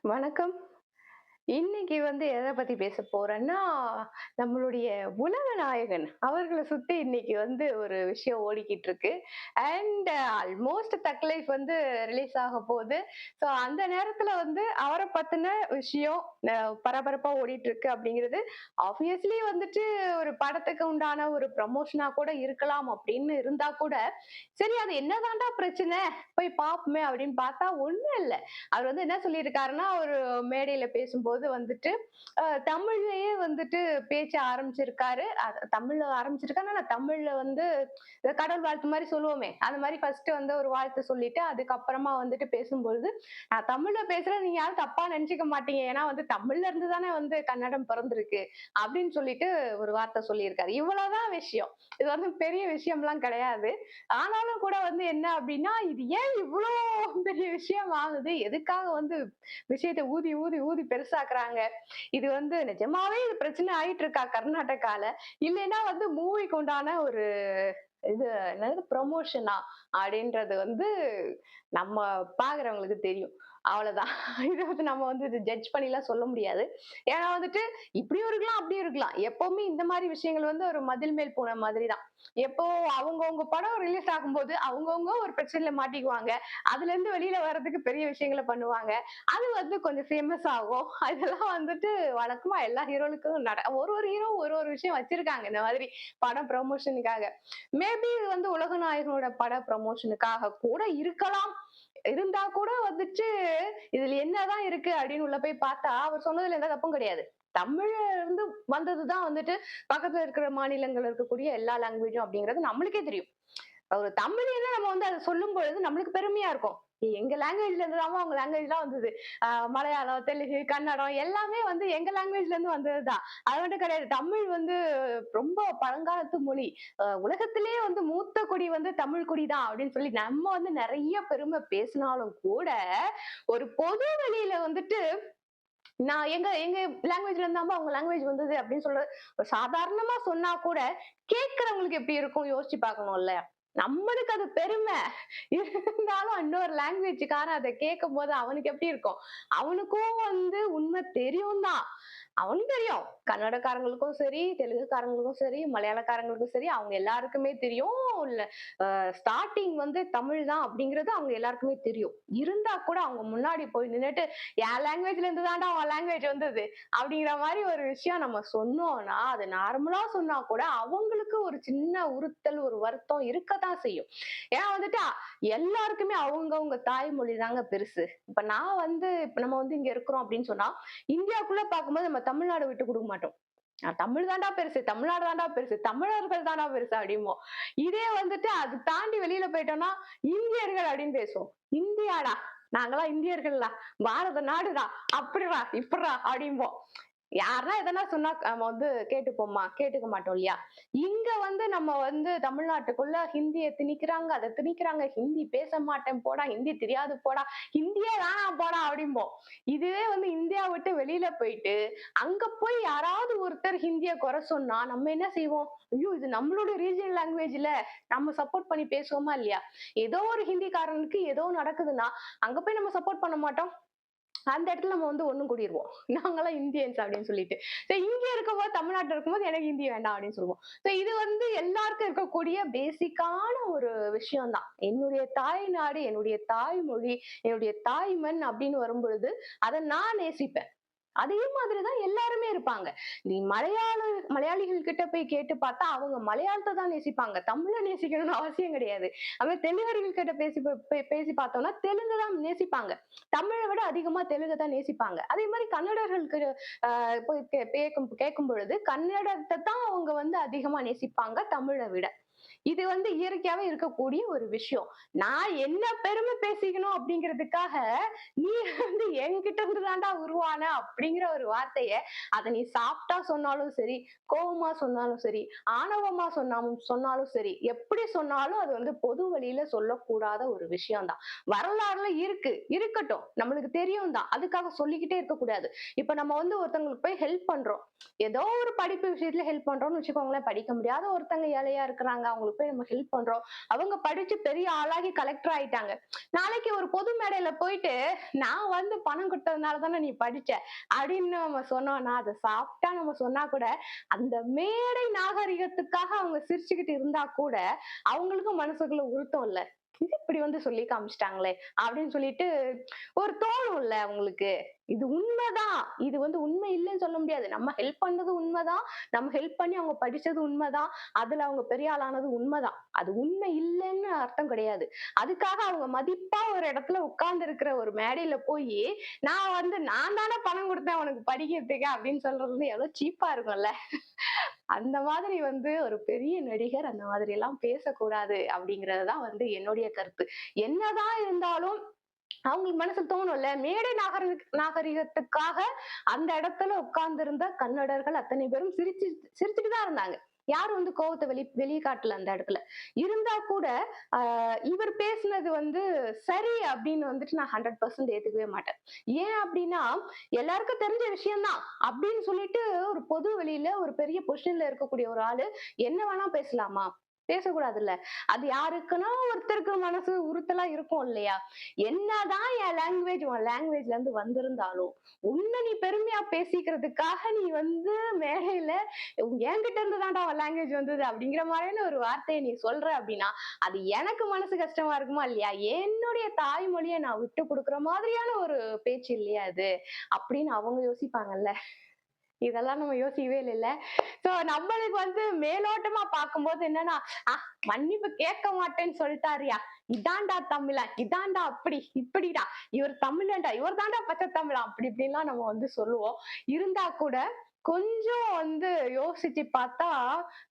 வணக்கம். இன்னைக்கு எத பத்தி பேச போறேன்னா, நம்மளுடைய உலக நாயகன் அவர்கள சுத்தி இன்னைக்கு ஒரு விஷயம் ஓடிக்கிட்டு இருக்கு. அண்ட் ஆல்மோஸ்ட் தக் லைஃப் ரிலீஸ் ஆக போகுது. ஸோ அந்த நேரத்துல அவர பத்தின விஷயம் அ பரபரப்பா ஓடிட்டு இருக்கு அப்படிங்கிறது, ஆப்வியஸ்லி ஒரு படத்துக்கு உண்டான ஒரு ப்ரமோஷனா கூட இருக்கலாம் அப்படின்னு இருந்தா கூட, சரி அது என்னதான்டா பிரச்சனை? போய் பார்ப்போமே அப்படின்னு பார்த்தா ஒண்ணும் இல்ல. அவர் என்ன சொல்லியிருக்காருன்னா, ஒரு மேடையில பேசும்போது தமிழ்லயே பேச்ச ஆரம்பிச்சிருக்காரு. தமிழ்ல ஆரம்பிச்சிருக்காரு. ஆனா தமிழ்ல இந்த கடவுள் வாழ்த்து மாரி சொல்லுவோமே, அந்த மாரி ஃபர்ஸ்ட் ஒரு வாழ்த்து சொல்லிட்டு, அதுக்கப்புறமா பேசும்பொழுது, "நான் தமிழ்ல பேசுறேன் நீங்க யாரும் தப்பா நெனச்சுக்க மாட்டீங்க. ஏன்னா தமிழ்ல இருந்து தானே கன்னடம் பிறந்திருக்கு." அப்படின்னு சொல்லிட்டு ஒரு வார்த்தை சொல்லியிருக்காரு. இவ்வளவுதான் விஷயம். இது பெரிய விஷயம்லாம் கிடையாது. ஆனாலும் கூட என்ன அப்படின்னா, இது ஏன் இவ்ளோ பெரிய விஷயம் ஆகுது? எதுக்காக விஷயத்த ஊதி, ஊதி, ஊதி பெருசாக்குறாங்க? இது நிஜமாவே இது பிரச்சனை ஆயிட்டு இருக்கா கர்நாடகால? இல்லைன்னா மூவிக்கு உண்டான ஒரு இது என்னது ப்ரமோஷனா? அப்படின்றது நம்ம பாக்குறவங்களுக்கு தெரியும். அவ்வளவுதான். இது நம்ம இது ஜட்ஜ் பண்ணிலாம் சொல்ல முடியாது. ஏன்னா இப்படியும் இருக்கலாம், அப்படியும் இருக்கலாம். எப்பவுமே இந்த மாரி விஷயங்கள் ஒரு மதில் மேல் பூனை மாதிரி தான். எப்போ அவங்கவங்க படம் ரிலீஸ் ஆகும்போது, அவங்கவங்க ஒரு பிரச்சனையில மாட்டிக்குவாங்க. அதுல இருந்து வெளியில வர்றதுக்கு பெரிய விஷயங்கள பண்ணுவாங்க. அது கொஞ்சம் ஃபேமஸ் ஆகும். அதெல்லாம் வழக்கமா எல்லா ஹீரோலுக்கும் ஒரு ஒரு ஹீரோ ஒரு ஒரு விஷயம் வச்சிருக்காங்க. இந்த மாதிரி படம் ப்ரமோஷனுக்காக. மேபி இது உலகநாயகனோட பட ப்ரமோஷனுக்காக கூட இருக்கலாம். இருந்தா கூட இதுல என்னதான் இருக்கு அப்படின்னு உள்ள போய் பார்த்தா, அவர் சொன்னதுல எந்த தப்பும் கிடையாது. தமிழ்ல இருந்து வந்ததுதான் பக்கத்துல இருக்கிற மாநிலங்கள்ல இருக்கக்கூடிய எல்லா லாங்குவேஜும் அப்படிங்கிறது நம்மளுக்கே தெரியும். ஒரு தமிழ்ல நம்ம அத சொல்லும் பொழுது நம்மளுக்கு பெருமையா இருக்கும். எங்க லாங்குவேஜ்ல இருந்து தான் அவங்க லாங்குவேஜ்லாம் வந்தது. மலையாளம், தெலுங்கு, கன்னடம் எல்லாமே எங்க லாங்குவேஜ்ல இருந்து வந்ததுதான். அது மட்டும் கிடையாது. தமிழ் ரொம்ப பழங்காலத்து மொழி. உலகத்திலேயே மூத்த குடி தமிழ் குடி தான் அப்படின்னு சொல்லி நம்ம நெறைய பெருமை பேசினாலும் கூட, ஒரு பொது வெளியில நான் எங்க எங்க லாங்குவேஜ்ல இருந்தாம அவங்க லாங்குவேஜ் வந்தது அப்படின்னு சாதாரணமா சொன்னா கூட கேட்கிறவங்களுக்கு எப்படி இருக்கும் யோசிச்சு பார்க்கணும்ல. நம்மளுக்கு அது பெருமை. இருந்தாலும் இன்னொரு லாங்குவேஜ்காரன் அத கேட்கும்போது அவனுக்கு எப்படி இருக்கும்? அவனுக்கும் உண்மை தெரியும் தான். அவனுக்கு தெரியும். கன்னடக்காரங்களுக்கும் சரி, தெலுங்குக்காரங்களுக்கும் சரி, மலையாளக்காரங்களுக்கும் சரி, அவங்க எல்லாருக்குமே தெரியும். இல்ல ஸ்டார்ட்டிங் தமிழ் தான் அப்படிங்கிறது அவங்க எல்லாருக்குமே தெரியும். இருந்தா கூட அவங்க முன்னாடி போய் நின்னுட்டு, "என் லாங்குவேஜ்ல இருந்து தான்டா உன் லாங்குவேஜ் வந்தது." அப்படிங்கிற மாரி ஒரு விஷயம் நம்ம சொன்னோம்னா, அது நார்மலா சொன்னா கூட அவங்களுக்கு ஒரு சின்ன உறுத்தல், ஒரு வருத்தம் இருக்கத்தான் செய்யும். ஏன்னா எல்லாருக்குமே அவங்கவங்க தாய்மொழி தாங்க பெருசு. இப்ப நான் இப்ப நம்ம இங்க இருக்கிறோம் அப்படின்னு சொன்னா, இந்தியாக்குள்ள பார்க்கும்போது நம்ம தமிழ்நாடு விட்டு குடுக்க மாட்டோம். தமிழ் தான்டா பெருசு, தமிழ்நாடு தான்டா பெருசு, தமிழர்கள் தான்டா பெருசு அப்படிம்போம். இதே அது தாண்டி வெளியில போயிட்டோம்னா, இந்தியர்கள் அப்படின்னு பேசுவோம். இந்தியாடா, நாங்கலாம் இந்தியர்கள்டா, பாரத நாடுடா, அப்படிடா, இப்படிடா அப்படிம்போம். யாருன்னா எதனா சொன்னா நம்ம கேட்டுப்போமா? கேட்டுக்க மாட்டோம் இல்லையா? இங்க நம்ம தமிழ்நாட்டுக்குள்ள ஹிந்திய திணிக்கிறாங்க, அத திணிக்கிறாங்க. ஹிந்தி பேச மாட்டேன் போடா, ஹிந்தி தெரியாது போடா, ஹிந்தியே வேணாம் போடா அப்படிம்போம். இதுவே இந்தியா விட்டு வெளியில போயிட்டு, அங்க போய் யாராவது ஒருத்தர் ஹிந்திய குறை சொன்னா, நம்ம என்ன செய்வோம்? ஐயோ! இது நம்மளோட ரீஜியனல் லாங்குவேஜ்ல நம்ம சப்போர்ட் பண்ணி பேசுவோமா இல்லையா? ஏதோ ஒரு ஹிந்திக்காரனுக்கு ஏதோ நடக்குதுன்னா, அங்க போய் நம்ம சப்போர்ட் பண்ண மாட்டோம். அந்த இடத்துல நம்ம ஒண்ணு கூடிருவோம். நாங்கலாம் இந்தியன்ஸ் அப்படின்னு சொல்லிட்டு. சோ இங்க இருக்கும்போது தமிழ்நாட்டுல இருக்கும்போது எனக்கு ஹிந்தி வேண்டாம் அப்படின்னு சொல்லுவோம். சோ இது எல்லாருக்கும் இருக்கக்கூடிய பேசிக்கான ஒரு விஷயம் தான். என்னுடைய தாய்நாடு, என்னுடைய தாய்மொழி, என்னுடைய தாய்மண் அப்படின்னு வரும்பொழுது, அத நான் நேசிப்பேன். அதே மாதிரி தான் எல்லாருமே இருப்பாங்க. நீ மலையாளிகள் கிட்ட போய் கேட்டு பார்த்தா, அவங்க மலையாளத்த தான் நேசிப்பாங்க. தமிழ நேசிக்கணும்னு அவசியம் கிடையாது. அதுமாரி தெலுங்கர்கள் கிட்ட பேசி பார்த்தோம்னா, தெலுங்கு தான் நேசிப்பாங்க. தமிழ விட அதிகமா தெலுங்க தான் நேசிப்பாங்க. அதே மாரி கன்னடர்களுக்கு போய் கேட்கும் பொழுது, கன்னடத்த தான் அவங்க அதிகமா நேசிப்பாங்க தமிழ விட. இது இயற்கையாவே இருக்கக்கூடிய ஒரு விஷயம். நான் என்ன பெருமை பேசிக்கணும் அப்படிங்கிறதுக்காக, நீ என்கிட்ட இருந்து தான்டா உருவான அப்படிங்கிற ஒரு வார்த்தைய, அத நீ சாஃப்ட்டா சொன்னாலும் சரி, கோவமா சொன்னாலும் சரி, ஆணவமா சொன்னாலும் சரி, எப்படி சொன்னாலும் அது பொது வழியில சொல்லக்கூடாத ஒரு விஷயம் தான். வரலாறுல இருக்கு. இருக்கட்டும். நம்மளுக்கு தெரியும் தான். அதுக்காக சொல்லிக்கிட்டே இருக்கக்கூடாது. இப்ப நம்ம ஒருத்தவங்களுக்கு போய் ஹெல்ப் பண்றோம். ஏதோ ஒரு படிப்பு விஷயத்துல ஹெல்ப் பண்றோம்னு வச்சுக்கோங்களேன். படிக்க முடியாத ஒருத்தங்க ஏழையா இருக்கிறாங்க. அவங்களுக்கு போய் நம்ம ஹெல்ப் பண்றோம். அவங்க படிச்சு பெரிய ஆளாகி கலெக்டர் ஆயிட்டாங்க. நாளைக்கு ஒரு பொது மேடையில போயிட்டு நான் வந்து பணம் கொடுத்ததுனால தானே நீ படிச்ச அப்படின்னு நம்ம சொன்னோம்னா, அதை சாப்பிட்டா நம்ம சொன்னா கூட அந்த மேடை நாகரிகத்துக்காக அவங்க சிரிச்சுக்கிட்டு இருந்தா கூட அவங்களுக்கும் மனசுக்குள்ள உறுத்தம் இல்ல. இது இப்படி வந்து சொல்லி காமிச்சிட்டாங்களே அப்படின்னு சொல்லிட்டு ஒரு தோணும்ல அவங்களுக்கு. இது உண்மைதான். இது வந்து உண்மை இல்லைன்னு சொல்ல முடியாது. நம்ம ஹெல்ப் பண்ணது உண்மைதான். நம்ம ஹெல்ப் பண்ணி அவங்க படிச்சது உண்மைதான். அதுல அவங்க பெரிய ஆளானது உண்மைதான். அது உண்மை இல்லைன்னு அர்த்தம் கிடையாது. அதுக்காக அவங்க மதிப்பா ஒரு இடத்துல உட்கார்ந்து இருக்கிற ஒரு மேடையில போய் நான் வந்து நான் தானே பணம் கொடுத்தேன் உனக்கு படிக்கிறதுக்கு அப்படின்னு சொல்றது வந்து எவ்வளவு சீப்பா இருக்கும்ல. அந்த மாதிரி வந்து ஒரு பெரிய நடிகர் அந்த மாதிரி எல்லாம் பேசக்கூடாது அப்படிங்கறதுதான் வந்து என்னுடைய கருத்து. என்னதான் இருந்தாலும் அவங்களுக்கு மனசுல தோணும்ல, மேடை நாகரிகத்துக்காக அந்த இடத்துல உட்கார்ந்திருந்த கன்னடர்கள் அத்தனை பேரும் சிரிச்சுட்டு தான் இருந்தாங்க. யாரும் வந்து கோவத்தை வெளிய காட்டல அந்த இடத்துல. இருந்தா கூட இவர் பேசினது வந்து சரி அப்படின்னு வந்துட்டு நான் 100% ஏத்துக்கவே மாட்டேன். ஏன் அப்படின்னா எல்லாருக்கும் தெரிஞ்ச விஷயம் தான் அப்படின்னு சொல்லிட்டு ஒரு பொது வெளியில ஒரு பெரிய பொசிஷன்ல இருக்கக்கூடிய ஒரு ஆளு என்ன வேணா பேசலாமா? பேசக்கூடாதுல்ல. அது யாருக்குன்னா ஒருத்தருக்கு மனசு உறுத்தலா இருக்கும் இல்லையா? என்னதான் என் லாங்குவேஜ் உன் லாங்குவேஜ்ல இருந்து வந்திருந்தாலும் உன்னை நீ பெருமையா பேசிக்கிறதுக்காக நீ வந்து மேடையில என்கிட்ட இருந்து தான்டா உன் லாங்குவேஜ் வந்தது அப்படிங்கிற மாதிரியான ஒரு வார்த்தையை நீ சொல்ற அப்படின்னா அது எனக்கு மனசு கஷ்டமா இருக்குமா இல்லையா? என்னுடைய தாய்மொழியை நான் விட்டு கொடுக்குற மாதிரியான ஒரு பேச்சு இல்லையா அது அப்படின்னு அவங்க யோசிப்பாங்கல்ல. இதெல்லாம் நம்ம யோசிக்கவே இல்லைல்ல. சோ நம்மளுக்கு வந்து மேலோட்டமா பார்க்கும்போது என்னன்னா மன்னிப்பு கேட்க மாட்டேன்னு சொல்லிட்டாருயா, இதான்டா தமிழன், இதான்டா அப்படி இப்படிடா, இவர் தமிழன்டா, இவர் தாண்டா பச்சை தமிழா அப்படி இப்படின்லாம் நம்ம வந்து சொல்லுவோம். இருந்தா கூட கொஞ்சம் வந்து யோசிச்சு பார்த்தா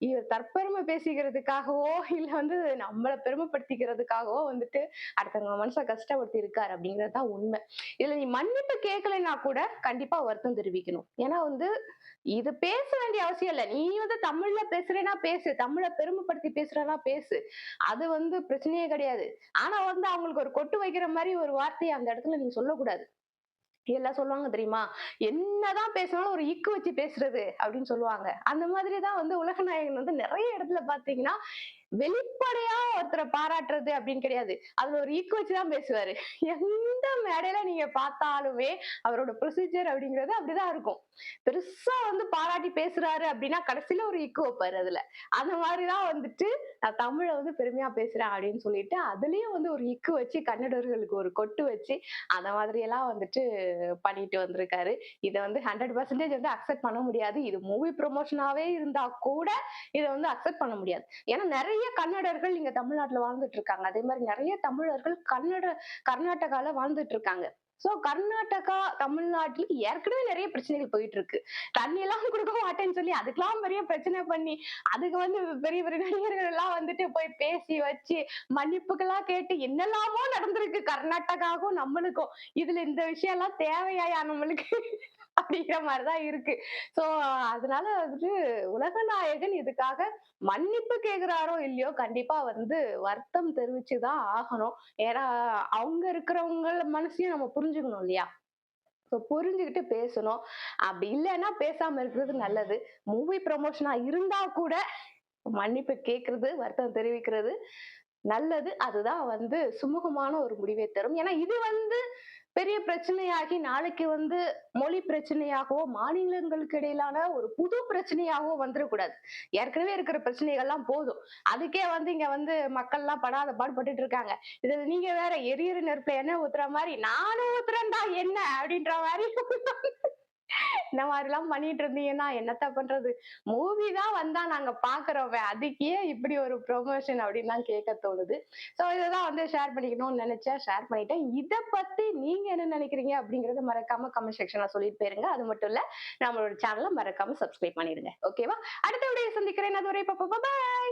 இவர் தற்பெருமை பேசிக்கிறதுக்காகவோ இல்ல வந்து நம்மள பெருமைப்படுத்திக்கிறதுக்காகவோ வந்துட்டு அடுத்தவங்க மனசை கஷ்டப்படுத்தி இருக்காரு அப்படிங்கறதுதான் உண்மை. இதுல நீ மன்னிப்பு கேட்கலைன்னா கூட கண்டிப்பா வருத்தம் தெரிவிக்கணும். ஏன்னா வந்து இது பேச வேண்டிய அவசியம் இல்ல. நீ வந்து தமிழ்ல பேசுறேன்னா பேசு, தமிழ பெருமைப்படுத்தி பேசுறேன்னா பேசு. அது வந்து பிரச்சனையே கிடையாது. ஆனா வந்து அவங்களுக்கு ஒரு கொட்டு வைக்கிற மாதிரி ஒரு வார்த்தையை அந்த இடத்துல நீங்க சொல்லக்கூடாது. எல்லாம் சொல்லுவாங்க தெரியுமா? என்னதான் பேசினாலும் ஒரு இக்கு வச்சு பேசுறது அப்படின்னு சொல்லுவாங்க. அந்த மாதிரிதான் வந்து உலகநாயகன் வந்து நிறைய இடத்துல பாத்தீங்கன்னா வெளிப்படையா ஒருத்தரை பாராட்டுறது அப்படின்னு கிடையாது. அதுல ஒரு ஈக்கு வச்சுதான் பேசுவாரு. எந்த மேடையில நீங்க பார்த்தாலுமே அவரோட ப்ரொசீஜர் அப்படிங்கிறது அப்படிதான் இருக்கும். பெருசா வந்து பாராட்டி பேசுறாரு அப்படின்னா கடைசியில ஒரு ஈக்கு வைப்பாரு அதுல. அந்த மாதிரிதான் வந்துட்டு நான் தமிழ வந்து பெருமையா பேசுறேன் அப்படின்னு சொல்லிட்டு அதுலயும் வந்து ஒரு இக்கு வச்சு கன்னடர்களுக்கு ஒரு கொட்டு வச்சு அந்த மாதிரி எல்லாம் வந்துட்டு பண்ணிட்டு வந்திருக்காரு. இதை வந்து 100% வந்து அக்செப்ட் பண்ண முடியாது. இது மூவி ப்ரொமோஷனாவே இருந்தா கூட இதை வந்து அக்செப்ட் பண்ண முடியாது. ஏன்னா நிறைய கன்னடர்கள் இங்க தமிழ்நாட்டுல வாழ்ந்துட்டு இருக்காங்க. அதே மாதிரி நிறைய தமிழர்கள் கர்நாடகால வாழ்ந்துட்டு இருக்காங்க. சோ கர்நாடகா தமிழ்நாட்டுல ஏற்கனவே நிறைய பிரச்சனைகள் போயிட்டு இருக்கு. தண்ணி எல்லாம் கொடுக்க மாட்டேன்னு சொல்லி அதுக்கெல்லாம் பெரிய பிரச்சனை பண்ணி அதுக்கு வந்து பெரிய பெரிய நடிகர்கள் எல்லாம் வந்துட்டு போய் பேசி வச்சு மன்னிப்புக்கெல்லாம் கேட்டு என்னெல்லாமோ நடந்திருக்கு கர்நாடகாவுக்கும் நம்மளுக்கும். இதுல இந்த விஷயம் எல்லாம் தேவையா நம்மளுக்கு அப்படிங்கிற மாதிரிதான் இருக்கு. சோ அதனால வந்துட்டு உலகநாயகன் இதுக்காக மன்னிப்பு கேக்குறாரோ இல்லையோ கண்டிப்பா வந்து வருத்தம் தெரிவிச்சுதான் ஆகணும். ஏன்னா அவங்க இருக்கிறவங்க மனசையும் நம்ம புரிஞ்சுக்கணும் இல்லையா? புரிஞ்சுகிட்டு பேசணும். அப்படி இல்லைன்னா பேசாம இருக்கிறது நல்லது. மூவி ப்ரமோஷனா இருந்தா கூட மன்னிப்பு கேக்குறது, வருத்தம் தெரிவிக்கிறது நல்லது. அதுதான் வந்து சுமூகமான ஒரு முடிவை தரும். ஏன்னா இது வந்து பெரிய பிரச்சனையாகி நாளைக்கு வந்து மொழி பிரச்சனையாகவோ மாநிலங்களுக்கு இடையிலான ஒரு புது பிரச்சனையாகவோ வந்துடக்கூடாது. ஏற்கனவே இருக்கிற பிரச்சனைகள்லாம் போதும். அதுக்கே வந்து இங்க வந்து மக்கள் எல்லாம் படாத பாடுபட்டுட்டு இருக்காங்க. இதுல நீங்க வேற எரியுற நெருப்புல எண்ணெய் ஊத்துற மாதிரி நானும் ஊத்துறேன்டா என்ன அப்படின்ற மாதிரி இந்த மாதிரி எல்லாம் பண்ணிட்டு இருந்தீங்கன்னா என்னத்த பண்றது? மூவி தான் வந்தா நாங்க பாக்குறோமே அதுக்கே இப்படி ஒரு ப்ரொமோஷன் அப்படின்னு தான் கேட்க தோணுது. சோ இததான் வந்து ஷேர் பண்ணிக்கணும்னு நினைச்சேன், ஷேர் பண்ணிட்டேன். இத பத்தி நீங்க என்ன நினைக்கிறீங்க அப்படிங்கறத மறக்காம கமெண்ட் செக்ஷன்ல சொல்லிட்டு போயிருங்க. அது மட்டும் இல்ல நம்மளோட சேனலை மறக்காம சப்ஸ்கிரைப் பண்ணிடுங்க. ஓகேவா? அடுத்த வீடியோ சந்திக்கிறேன். அதுவரை பாய்.